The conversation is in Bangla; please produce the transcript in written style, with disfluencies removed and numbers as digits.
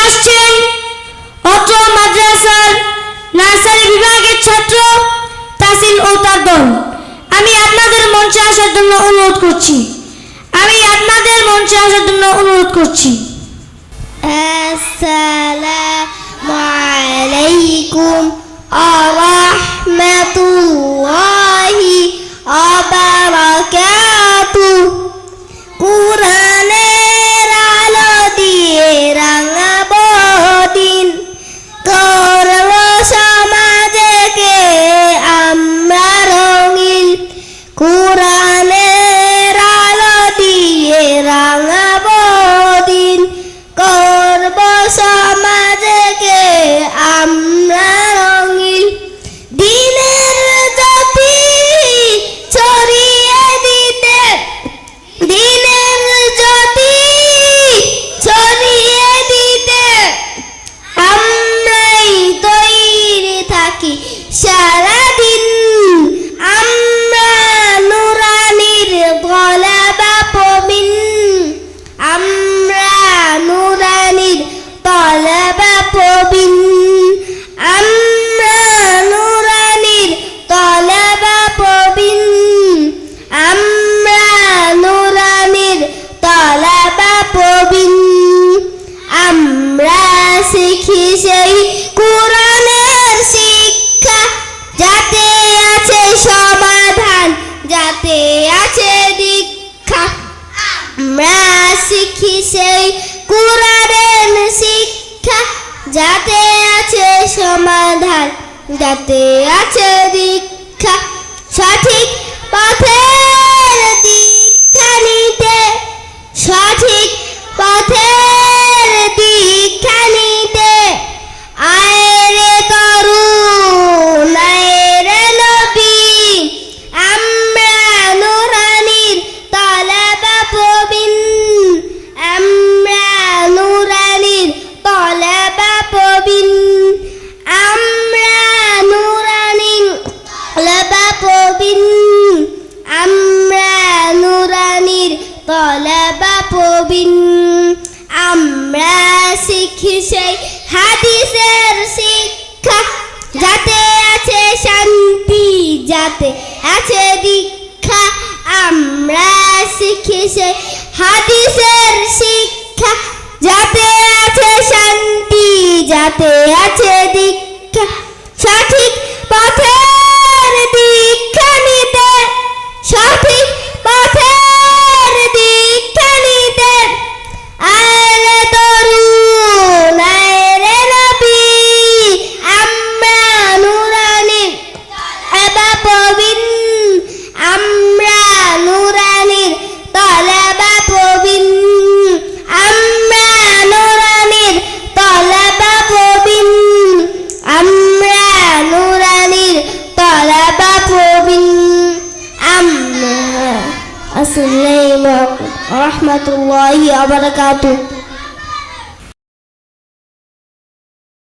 আসছেন অত্র মাদ্রাসার নার্সারি বিভাগের ছাত্র তাসিল ও তার দল। আমি আপনাদের মঞ্চে আসার জন্য অনুরোধ করছি। আসসালামু আলাইকুম ওয়া রাহমাতুল্লাহি ওয়া বারাকাতুহু। কুরআনের আলো দিয়ে রাঙাবো দিন, করব সমাজকে আমরা রঙিন। কুরআনের আলো দিয়ে রাঙাবো দিন, করব সমাজকে আমরা রঙিন। দিনের জ্যোতি ছড়িয়ে দিতে, দিনের জ্যোতি ছড়িয়ে দিতে আমরাই তৈরি থাকি সারাদিন। আমরা নুরানির তলবা প্রবীণ, আমরা নুরানির তলবা প্রবীণ, আমরা নুরানির তলবা প্রবীণ, আমরা নুরানির তলবা প্রবীণ। আমরা শিখি সেই কুরআনের শিক্ষা, যাতে আছে সমাধান, যাতে আছে দীক্ষা। আমরা শিখি সেই কুরআনের শিক্ষা, যাতে আছে সমাধান, যাতে আছে দীক্ষা। সঠিক পথের দীক্ষা নিতে, সঠিক পথের দীক্ষা নিতে আয় রে তরুণ, আয় রে নবীন। আমরা নুরানির তলবা প্রবীণ, আমরা নুরানির তলবা প্রবীণ, আমরা নুরানির তলবা প্রবীণ, আমরা নুরানির তলবা প্রবীণ। আমরা শিখি সেই হাদিসের শিক্ষা, যাতে আছে শান্তি, যাতে আছে দীক্ষা। আমরা শিখি সেই হাদিসের শিক্ষা, যাতে আছে শান্তি, যাতে আছে দীক্ষা। সঠিক পথের দীক্ষা নিতে, সঠিক পথের দীক্ষা নিতে আয় রে তরুণ, আয় রে নবী। আমরা নুরানির তলবা প্রবীণ, আমরা নুরানির তলবা প্রবীণ, আমরা নুরানির তলবা প্রবীণ, আমরা নুরানির তলবা প্রবীণ। আমরা আসসালামু আলাইকুম ওয়া রাহমাতুল্লাহি ওয়া বারাকাতুহু।